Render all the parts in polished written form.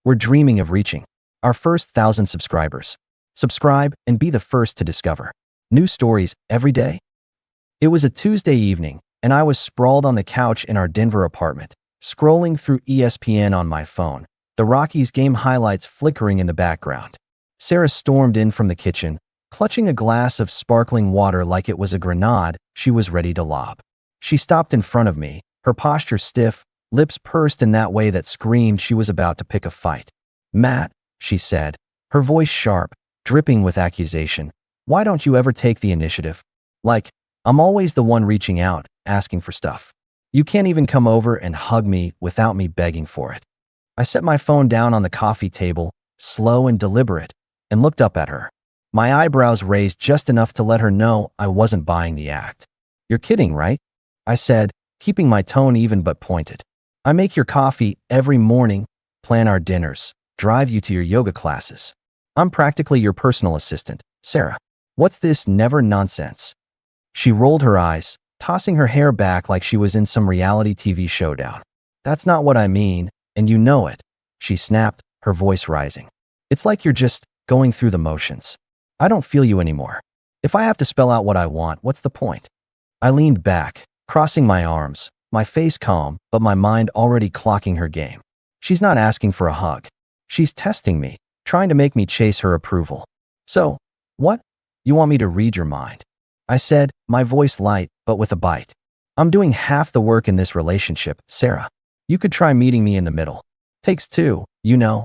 we're dreaming of reaching our first 1,000 subscribers. Subscribe and be the first to discover new stories every day. It was a Tuesday evening, and I was sprawled on the couch in our Denver apartment, scrolling through ESPN on my phone, the Rockies game highlights flickering in the background. Sarah stormed in from the kitchen, clutching a glass of sparkling water like it was a grenade she was ready to lob. She stopped in front of me, her posture stiff, lips pursed in that way that screamed she was about to pick a fight. "Matt," she said, her voice sharp, dripping with accusation, "why don't you ever take the initiative? Like, I'm always the one reaching out, asking for stuff. You can't even come over and hug me without me begging for it." I set my phone down on the coffee table, slow and deliberate, and looked up at her. My eyebrows raised just enough to let her know I wasn't buying the act. "You're kidding, right?" I said, keeping my tone even but pointed. "I make your coffee every morning, plan our dinners, drive you to your yoga classes. I'm practically your personal assistant, Sarah. What's this never nonsense?" She rolled her eyes, tossing her hair back like she was in some reality TV showdown. "That's not what I mean, and you know it," she snapped, her voice rising. "It's like you're just going through the motions. I don't feel you anymore. If I have to spell out what I want, what's the point?" I leaned back, crossing my arms, my face calm, but my mind already clocking her game. She's not asking for a hug. She's testing me, trying to make me chase her approval. "So, what? You want me to read your mind?" I said, my voice light, but with a bite. "I'm doing half the work in this relationship, Sarah. You could try meeting me in the middle. Takes two, you know."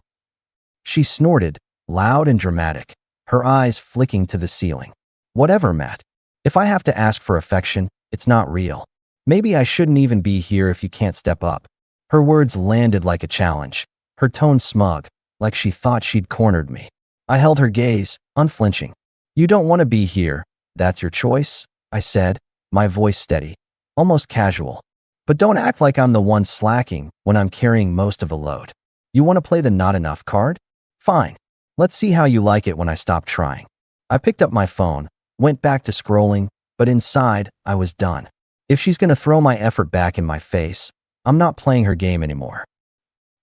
She snorted, loud and dramatic, her eyes flicking to the ceiling. "Whatever, Matt. If I have to ask for affection, it's not real. Maybe I shouldn't even be here if you can't step up." Her words landed like a challenge, her tone smug, like she thought she'd cornered me. I held her gaze, unflinching. "You don't want to be here. That's your choice," I said, my voice steady, almost casual. "But don't act like I'm the one slacking when I'm carrying most of the load. You want to play the not enough card? Fine. Let's see how you like it when I stop trying." I picked up my phone, went back to scrolling, but inside, I was done. If she's going to throw my effort back in my face, I'm not playing her game anymore.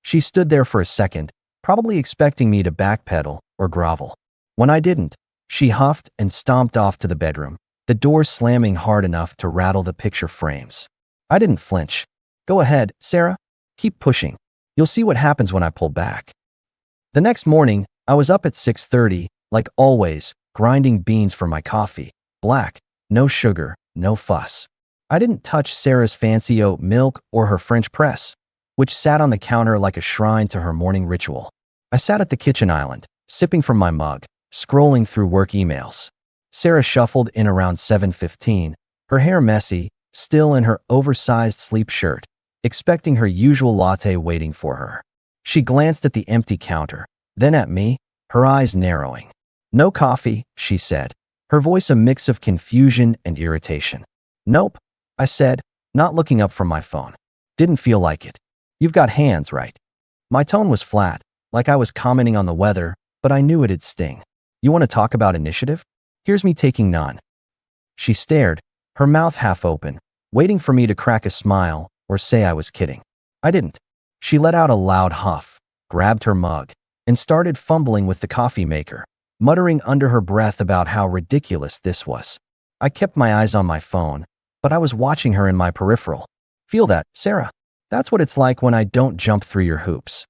She stood there for a second, probably expecting me to backpedal or grovel. When I didn't, she huffed and stomped off to the bedroom, the door slamming hard enough to rattle the picture frames. I didn't flinch. "Go ahead, Sarah. Keep pushing. You'll see what happens when I pull back." The next morning, I was up at 6:30, like always, grinding beans for my coffee. Black, no sugar, no fuss. I didn't touch Sarah's fancy oat milk or her French press, which sat on the counter like a shrine to her morning ritual. I sat at the kitchen island, sipping from my mug, scrolling through work emails. Sarah shuffled in around 7:15, her hair messy, still in her oversized sleep shirt, expecting her usual latte waiting for her. She glanced at the empty counter, then at me, her eyes narrowing. "No coffee," she said, her voice a mix of confusion and irritation. "Nope," I said, not looking up from my phone. "Didn't feel like it. You've got hands, right?" My tone was flat, like I was commenting on the weather, but I knew it'd sting. "You want to talk about initiative? Here's me taking none." She stared, her mouth half open, waiting for me to crack a smile or say I was kidding. I didn't. She let out a loud huff, grabbed her mug, and started fumbling with the coffee maker, muttering under her breath about how ridiculous this was. I kept my eyes on my phone, but I was watching her in my peripheral. "Feel that, Sarah? That's what it's like when I don't jump through your hoops."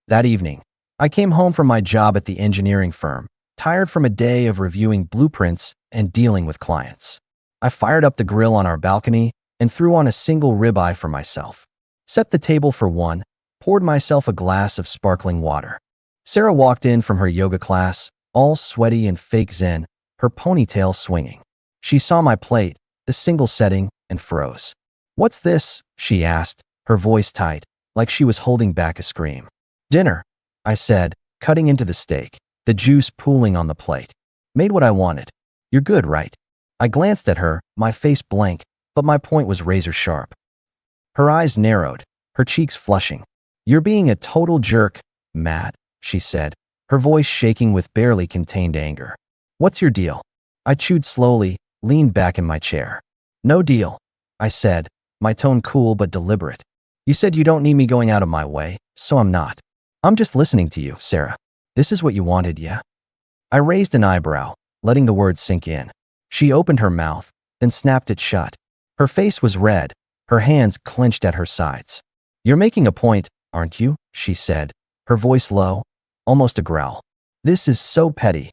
That evening, I came home from my job at the engineering firm, tired from a day of reviewing blueprints and dealing with clients. I fired up the grill on our balcony and threw on a single ribeye for myself. Set the table for one, poured myself a glass of sparkling water. Sarah walked in from her yoga class, all sweaty and fake zen, her ponytail swinging. She saw my plate, the single setting, and froze. "What's this?" she asked, her voice tight, like she was holding back a scream. "Dinner," I said, cutting into the steak, the juice pooling on the plate. "Made what I wanted. You're good, right?" I glanced at her, my face blank, but my point was razor sharp. Her eyes narrowed, her cheeks flushing. "You're being a total jerk, Matt," she said, her voice shaking with barely contained anger. "What's your deal?" I chewed slowly, leaned back in my chair. "No deal," I said, my tone cool but deliberate. "You said you don't need me going out of my way, so I'm not." I'm just listening to you, Sarah. This is what you wanted, yeah? I raised an eyebrow, letting the words sink in. She opened her mouth, then snapped it shut. Her face was red, her hands clenched at her sides. You're making a point, aren't you? She said, her voice low, almost a growl. This is so petty.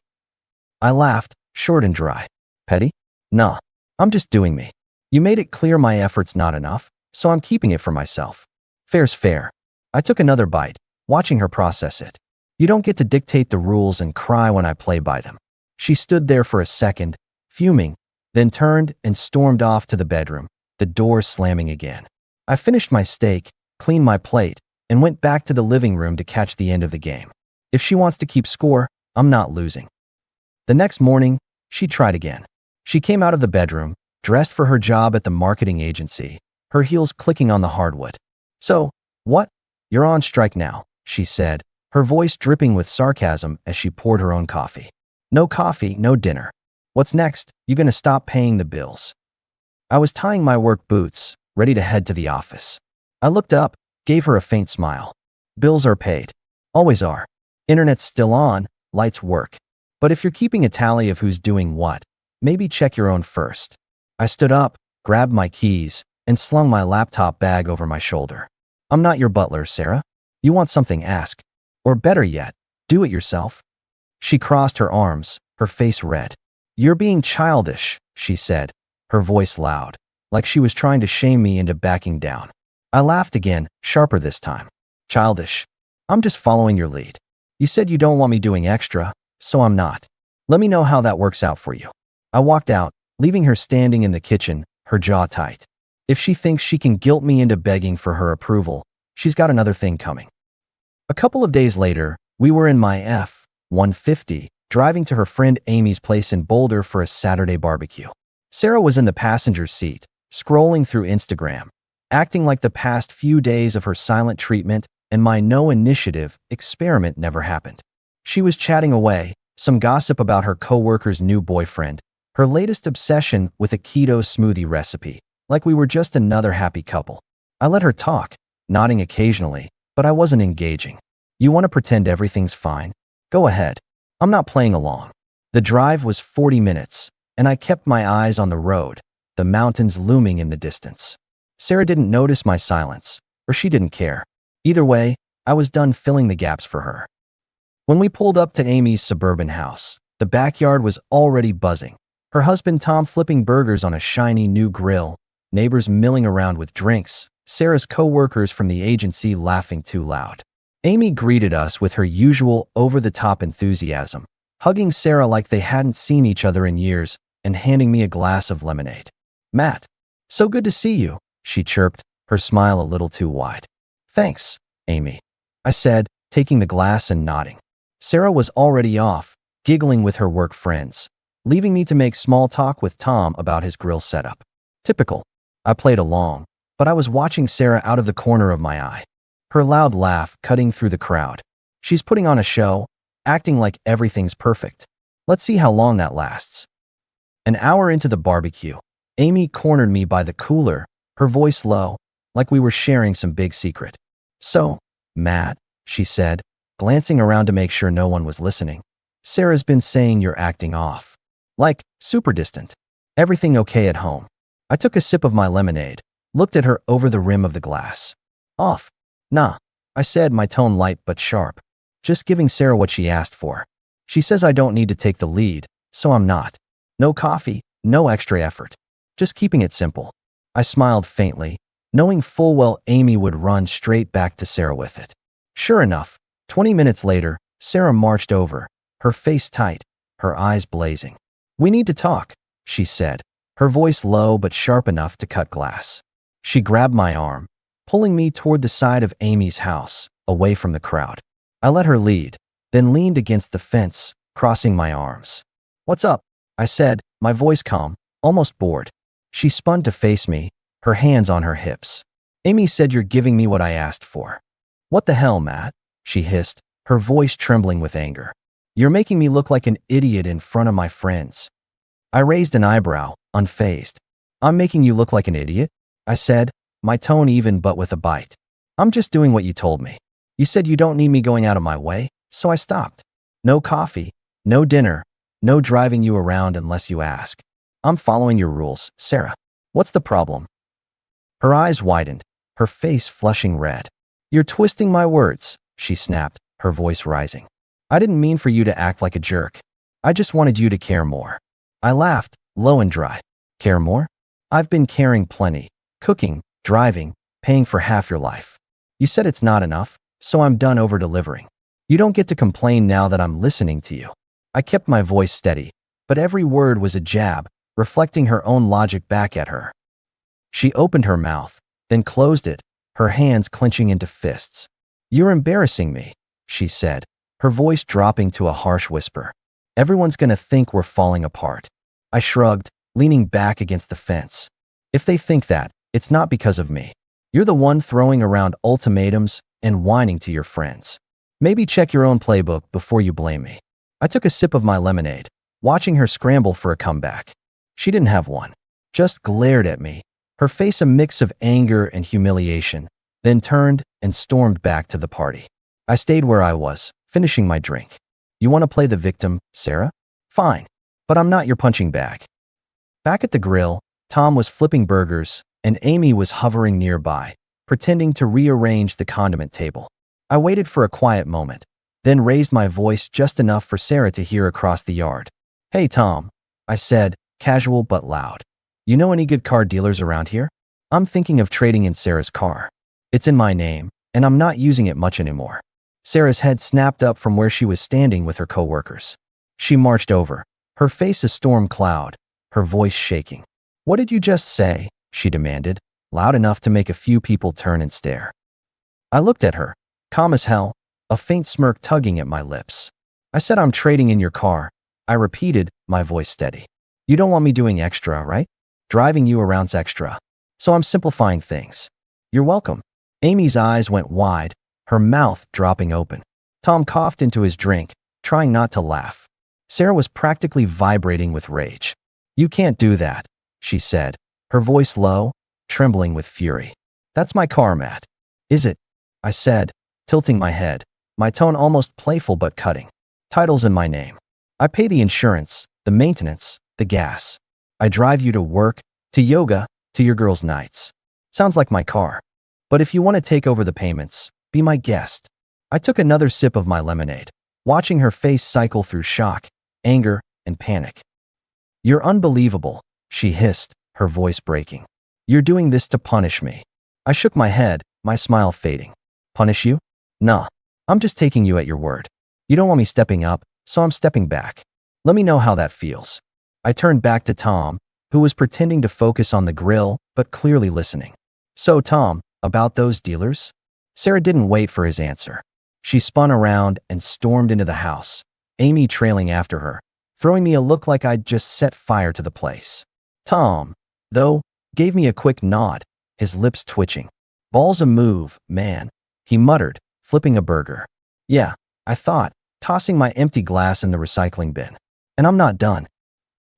I laughed, short and dry. Petty? Nah, I'm just doing me. You made it clear my effort's not enough, so I'm keeping it for myself. Fair's fair. I took another bite, watching her process it. You don't get to dictate the rules and cry when I play by them. She stood there for a second, fuming, then turned and stormed off to the bedroom, the door slamming again. I finished my steak, cleaned my plate, and went back to the living room to catch the end of the game. If she wants to keep score, I'm not losing. The next morning, she tried again. She came out of the bedroom, dressed for her job at the marketing agency, her heels clicking on the hardwood. So, what? You're on strike now, she said, her voice dripping with sarcasm as she poured her own coffee. No coffee, no dinner. What's next? You gonna stop paying the bills? I was tying my work boots, ready to head to the office. I looked up, gave her a faint smile. Bills are paid. Always are. Internet's still on, lights work. But if you're keeping a tally of who's doing what, maybe check your own first. I stood up, grabbed my keys, and slung my laptop bag over my shoulder. I'm not your butler, Sarah. You want something, ask. Or better yet, do it yourself. She crossed her arms, her face red. You're being childish, she said, her voice loud, like she was trying to shame me into backing down. I laughed again, sharper this time. Childish. I'm just following your lead. You said you don't want me doing extra, so I'm not. Let me know how that works out for you. I walked out, leaving her standing in the kitchen, her jaw tight. If she thinks she can guilt me into begging for her approval, she's got another thing coming. A couple of days later, we were in my F-150, driving to her friend Amy's place in Boulder for a Saturday barbecue. Sarah was in the passenger seat, scrolling through Instagram, acting like the past few days of her silent treatment and my no-initiative experiment never happened. She was chatting away, some gossip about her coworker's new boyfriend, her latest obsession with a keto smoothie recipe, like we were just another happy couple. I let her talk, nodding occasionally, but I wasn't engaging. You want to pretend everything's fine? Go ahead. I'm not playing along. The drive was 40 minutes, and I kept my eyes on the road, the mountains looming in the distance. Sarah didn't notice my silence, or she didn't care. Either way, I was done filling the gaps for her. When we pulled up to Amy's suburban house, the backyard was already buzzing. Her husband Tom flipping burgers on a shiny new grill, neighbors milling around with drinks, Sarah's co-workers from the agency laughing too loud. Amy greeted us with her usual over-the-top enthusiasm, hugging Sarah like they hadn't seen each other in years and handing me a glass of lemonade. Matt, so good to see you, she chirped, her smile a little too wide. Thanks, Amy, I said, taking the glass and nodding. Sarah was already off, giggling with her work friends, leaving me to make small talk with Tom about his grill setup. Typical. I played along, but I was watching Sarah out of the corner of my eye. Her loud laugh cutting through the crowd. She's putting on a show, acting like everything's perfect. Let's see how long that lasts. An hour into the barbecue, Amy cornered me by the cooler, her voice low, like we were sharing some big secret. So, Matt, she said, glancing around to make sure no one was listening. Sarah's been saying you're acting off. Like, super distant. Everything okay at home? I took a sip of my lemonade, looked at her over the rim of the glass. Off. Nah, I said, my tone light but sharp. Just giving Sarah what she asked for. She says I don't need to take the lead, so I'm not. No coffee, no extra effort. Just keeping it simple. I smiled faintly, knowing full well Amy would run straight back to Sarah with it. Sure enough, 20 minutes later, Sarah marched over, her face tight, her eyes blazing. We need to talk, she said, her voice low but sharp enough to cut glass. She grabbed my arm, pulling me toward the side of Amy's house, away from the crowd. I let her lead, then leaned against the fence, crossing my arms. What's up? I said, my voice calm, almost bored. She spun to face me, her hands on her hips. Amy said you're giving me what I asked for. What the hell, Matt? She hissed, her voice trembling with anger. You're making me look like an idiot in front of my friends. I raised an eyebrow, unfazed. I'm making you look like an idiot? I said, my tone even but with a bite. I'm just doing what you told me. You said you don't need me going out of my way, so I stopped. No coffee, no dinner, no driving you around unless you ask. I'm following your rules, Sarah. What's the problem? Her eyes widened, her face flushing red. You're twisting my words, she snapped, her voice rising. I didn't mean for you to act like a jerk. I just wanted you to care more. I laughed, low and dry. Care more? I've been caring plenty. Cooking, driving, paying for half your life. You said it's not enough, so I'm done over-delivering. You don't get to complain now that I'm listening to you. I kept my voice steady, but every word was a jab, reflecting her own logic back at her. She opened her mouth, then closed it, her hands clenching into fists. You're embarrassing me, she said, her voice dropping to a harsh whisper. Everyone's gonna think we're falling apart. I shrugged, leaning back against the fence. If they think that, it's not because of me. You're the one throwing around ultimatums and whining to your friends. Maybe check your own playbook before you blame me. I took a sip of my lemonade, watching her scramble for a comeback. She didn't have one, just glared at me, her face a mix of anger and humiliation, then turned and stormed back to the party. I stayed where I was, finishing my drink. You want to play the victim, Sarah? Fine, but I'm not your punching bag. Back at the grill, Tom was flipping burgers, and Amy was hovering nearby, pretending to rearrange the condiment table. I waited for a quiet moment, then raised my voice just enough for Sarah to hear across the yard. Hey, Tom, I said, casual but loud. You know any good car dealers around here? I'm thinking of trading in Sarah's car. It's in my name, and I'm not using it much anymore. Sarah's head snapped up from where she was standing with her coworkers. She marched over, her face a storm cloud, her voice shaking. What did you just say? She demanded, loud enough to make a few people turn and stare. I looked at her, calm as hell, a faint smirk tugging at my lips. I said I'm trading in your car. I repeated, my voice steady. You don't want me doing extra, right? Driving you around's extra. So I'm simplifying things. You're welcome. Amy's eyes went wide, her mouth dropping open. Tom coughed into his drink, trying not to laugh. Sarah was practically vibrating with rage. You can't do that, she said, her voice low, trembling with fury. That's my car, Matt. Is it? I said, tilting my head, my tone almost playful but cutting. Title's in my name. I pay the insurance, the maintenance, the gas. I drive you to work, to yoga, to your girls' nights. Sounds like my car. But if you want to take over the payments, be my guest. I took another sip of my lemonade, watching her face cycle through shock, anger, and panic. You're unbelievable, she hissed, her voice breaking. You're doing this to punish me. I shook my head, my smile fading. Punish you? Nah, I'm just taking you at your word. You don't want me stepping up, so I'm stepping back. Let me know how that feels. I turned back to Tom, who was pretending to focus on the grill, but clearly listening. So Tom, about those dealers? Sarah didn't wait for his answer. She spun around and stormed into the house, Amy trailing after her, throwing me a look like I'd just set fire to the place. Tom, though, gave me a quick nod, his lips twitching. Ball's a move, man, he muttered, flipping a burger. Yeah, I thought, tossing my empty glass in the recycling bin. And I'm not done.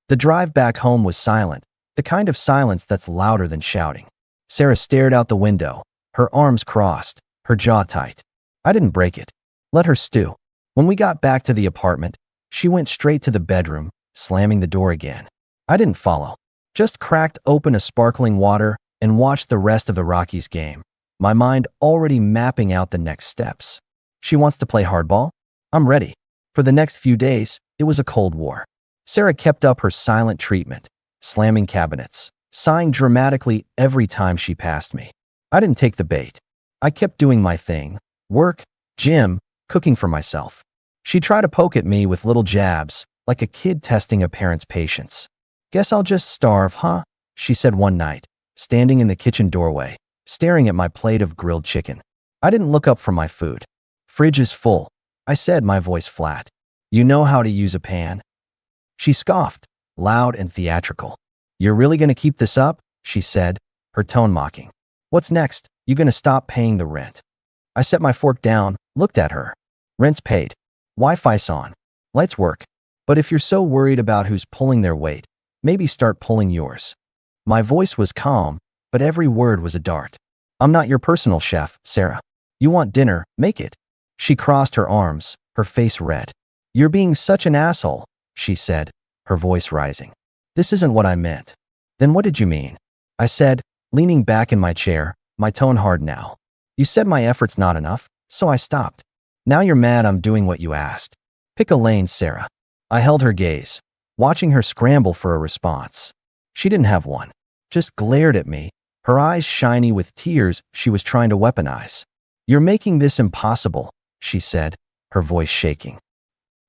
The drive back home was silent, the kind of silence that's louder than shouting. Sarah stared out the window, her arms crossed, her jaw tight. I didn't break it. Let her stew. When we got back to the apartment, she went straight to the bedroom, slamming the door again. I didn't follow. Just cracked open a sparkling water and watched the rest of the Rockies game, my mind already mapping out the next steps. She wants to play hardball? I'm ready. For the next few days, it was a cold war. Sarah kept up her silent treatment, slamming cabinets, sighing dramatically every time she passed me. I didn't take the bait. I kept doing my thing, work, gym, cooking for myself. She tried to poke at me with little jabs, like a kid testing a parent's patience. Guess I'll just starve, huh? She said one night, standing in the kitchen doorway, staring at my plate of grilled chicken. I didn't look up from my food. Fridge is full, I said, my voice flat. You know how to use a pan? She scoffed, loud and theatrical. You're really gonna keep this up? She said, her tone mocking. What's next? You gonna stop paying the rent? I set my fork down, looked at her. Rent's paid. Wi-Fi's on. Lights work. But if you're so worried about who's pulling their weight, maybe start pulling yours. My voice was calm, but every word was a dart. I'm not your personal chef, Sarah. You want dinner? Make it. She crossed her arms, her face red. You're being such an asshole, she said, her voice rising. This isn't what I meant. Then what did you mean? I said, leaning back in my chair, my tone hard now. You said my effort's not enough, so I stopped. Now you're mad I'm doing what you asked. Pick a lane, Sarah. I held her gaze, watching her scramble for a response. She didn't have one. Just glared at me, her eyes shiny with tears she was trying to weaponize. You're making this impossible, she said, her voice shaking.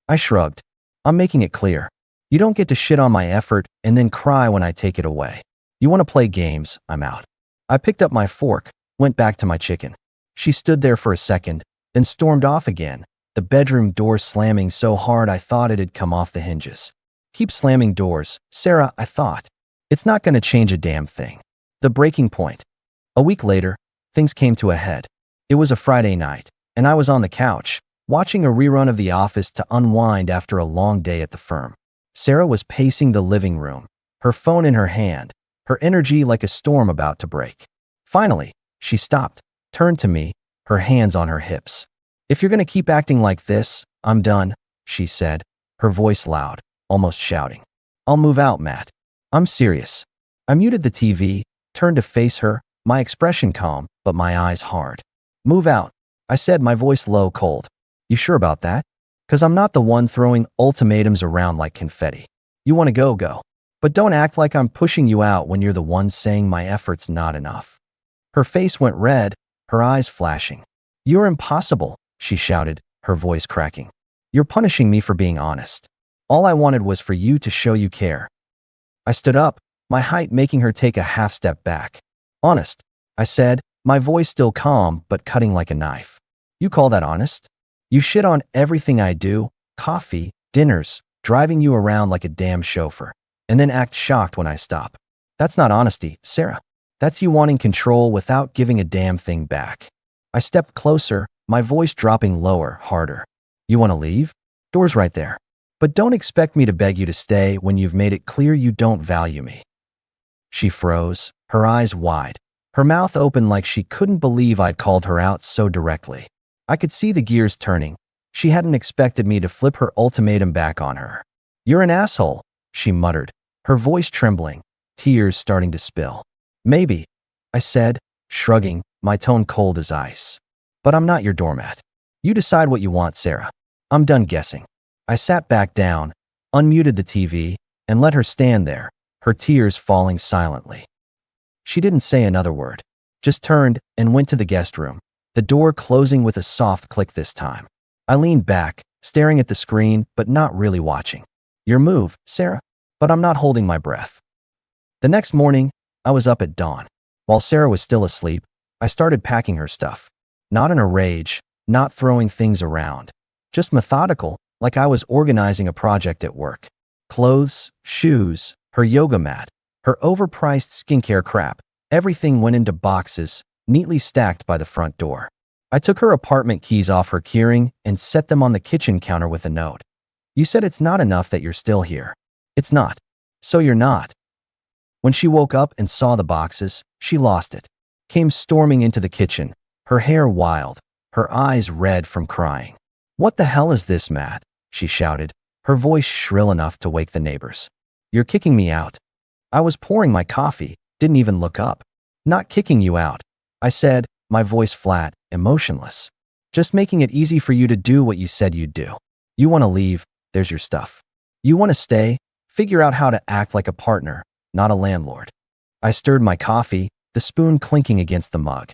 I shrugged. I'm making it clear. You don't get to shit on my effort and then cry when I take it away. You want to play games, I'm out. I picked up my fork, went back to my chicken. She stood there for a second, then stormed off again, the bedroom door slamming so hard I thought it'd come off the hinges. Keep slamming doors, Sarah, I thought. It's not going to change a damn thing. The breaking point. A week later, things came to a head. It was a Friday night, and I was on the couch, watching a rerun of The Office to unwind after a long day at the firm. Sarah was pacing the living room, her phone in her hand, her energy like a storm about to break. Finally, she stopped, turned to me, her hands on her hips. If you're going to keep acting like this, I'm done, she said, her voice loud, almost shouting. I'll move out, Matt. I'm serious. I muted the TV, turned to face her, my expression calm, but my eyes hard. Move out, I said, my voice low, cold. You sure about that? 'Cause I'm not the one throwing ultimatums around like confetti. You want to go, go. But don't act like I'm pushing you out when you're the one saying my effort's not enough. Her face went red, her eyes flashing. You're impossible, she shouted, her voice cracking. You're punishing me for being honest. All I wanted was for you to show you care. I stood up, my height making her take a half step back. Honest, I said, my voice still calm but cutting like a knife. You call that honest? You shit on everything I do, coffee, dinners, driving you around like a damn chauffeur, and then act shocked when I stop. That's not honesty, Sarah. That's you wanting control without giving a damn thing back. I stepped closer, my voice dropping lower, harder. You want to leave? Door's right there. But don't expect me to beg you to stay when you've made it clear you don't value me. She froze, her eyes wide, her mouth open like she couldn't believe I'd called her out so directly. I could see the gears turning. She hadn't expected me to flip her ultimatum back on her. You're an asshole, she muttered, her voice trembling, tears starting to spill. Maybe, I said, shrugging, my tone cold as ice. But I'm not your doormat. You decide what you want, Sarah. I'm done guessing. I sat back down, unmuted the TV, and let her stand there, her tears falling silently. She didn't say another word, just turned and went to the guest room, the door closing with a soft click this time. I leaned back, staring at the screen but not really watching. Your move, Sarah, but I'm not holding my breath. The next morning, I was up at dawn. While Sarah was still asleep, I started packing her stuff. Not in a rage, not throwing things around, just methodical, like I was organizing a project at work. Clothes, shoes, her yoga mat, her overpriced skincare crap, everything went into boxes, neatly stacked by the front door. I took her apartment keys off her keyring and set them on the kitchen counter with a note. You said it's not enough that you're still here. It's not. So you're not. When she woke up and saw the boxes, she lost it. Came storming into the kitchen, her hair wild, her eyes red from crying. What the hell is this, Matt? She shouted, her voice shrill enough to wake the neighbors. You're kicking me out. I was pouring my coffee, didn't even look up. Not kicking you out, I said, my voice flat, emotionless. Just making it easy for you to do what you said you'd do. You want to leave, there's your stuff. You want to stay, figure out how to act like a partner, not a landlord. I stirred my coffee, the spoon clinking against the mug.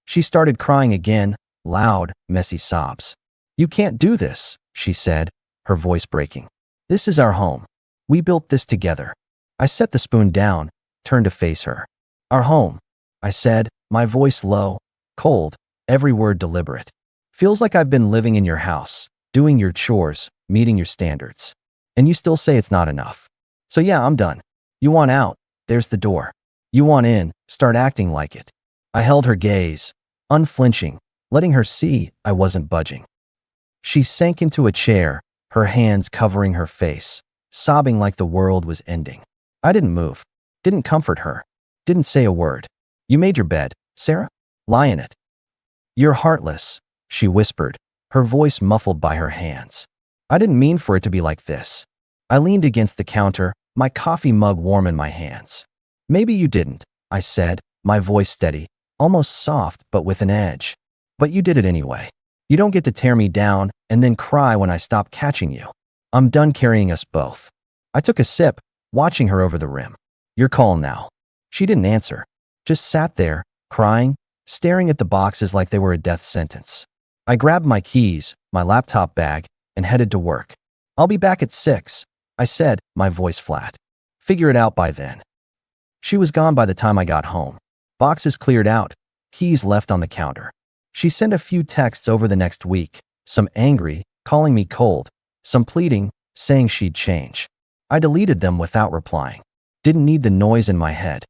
She started crying again, loud, messy sobs. You can't do this, she said, her voice breaking. This is our home. We built this together. I set the spoon down, turned to face her. Our home, I said, my voice low, cold, every word deliberate. Feels like I've been living in your house, doing your chores, meeting your standards. And you still say it's not enough. So yeah, I'm done. You want out, there's the door. You want in, start acting like it. I held her gaze, unflinching, letting her see I wasn't budging. She sank into a chair, her hands covering her face, sobbing like the world was ending. I didn't move, didn't comfort her, didn't say a word. You made your bed, Sarah? Lie in it. "You're heartless," she whispered, her voice muffled by her hands. I didn't mean for it to be like this. I leaned against the counter, my coffee mug warm in my hands. "Maybe you didn't," I said, my voice steady, almost soft but with an edge. "But you did it anyway. You don't get to tear me down and then cry when I stop catching you. I'm done carrying us both." I took a sip, watching her over the rim. "Your call now." She didn't answer, just sat there, crying, staring at the boxes like they were a death sentence. I grabbed my keys, my laptop bag, and headed to work. "I'll be back at 6, I said, my voice flat. "Figure it out by then." She was gone by the time I got home. Boxes cleared out, keys left on the counter. She sent a few texts over the next week, some angry, calling me cold, some pleading, saying she'd change. I deleted them without replying. Didn't need the noise in my head.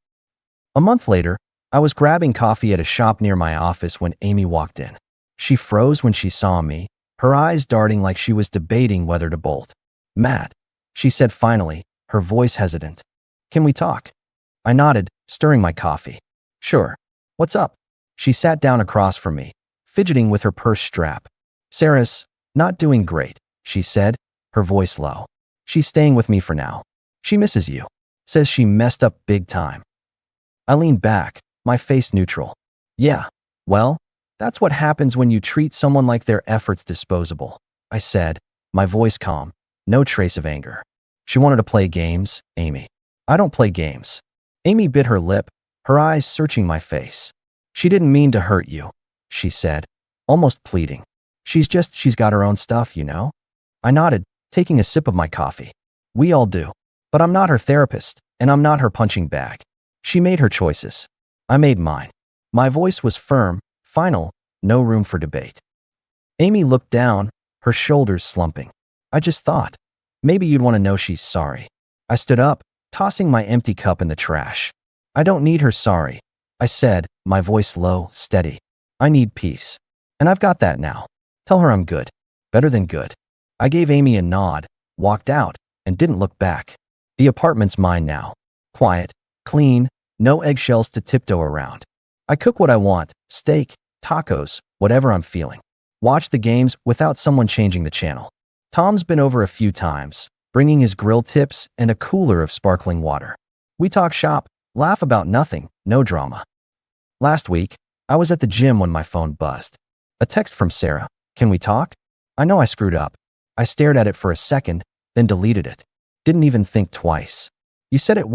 A month later, I was grabbing coffee at a shop near my office when Amy walked in. She froze when she saw me, her eyes darting like she was debating whether to bolt. "Matt," she said finally, her voice hesitant. "Can we talk?" I nodded, stirring my coffee. "Sure. What's up?" She sat down across from me, fidgeting with her purse strap. "Sarah's not doing great," she said, her voice low. "She's staying with me for now. She misses you. Says she messed up big time." I leaned back, my face neutral. "Yeah, well, that's what happens when you treat someone like their efforts disposable," I said, my voice calm, no trace of anger. "She wanted to play games, Amy." "I don't play games." Amy bit her lip, her eyes searching my face. "She didn't mean to hurt you," she said, almost pleading. She's got her own stuff, you know?" I nodded, taking a sip of my coffee. "We all do. But I'm not her therapist, and I'm not her punching bag. She made her choices. I made mine." My voice was firm, final, no room for debate. Amy looked down, her shoulders slumping. "I just thought, maybe you'd want to know she's sorry." I stood up, tossing my empty cup in the trash. "I don't need her sorry," I said, my voice low, steady. "I need peace. And I've got that now. Tell her I'm good. Better than good." I gave Amy a nod, walked out, and didn't look back. The apartment's mine now. Quiet, clean, no eggshells to tiptoe around. I cook what I want, steak, tacos, whatever I'm feeling. Watch the games without someone changing the channel. Tom's been over a few times, bringing his grill tips and a cooler of sparkling water. We talk shop, laugh about nothing, no drama. Last week, I was at the gym when my phone buzzed. A text from Sarah. "Can we talk?" I know I screwed up. I stared at it for a second, then deleted it. Didn't even think twice. "You said it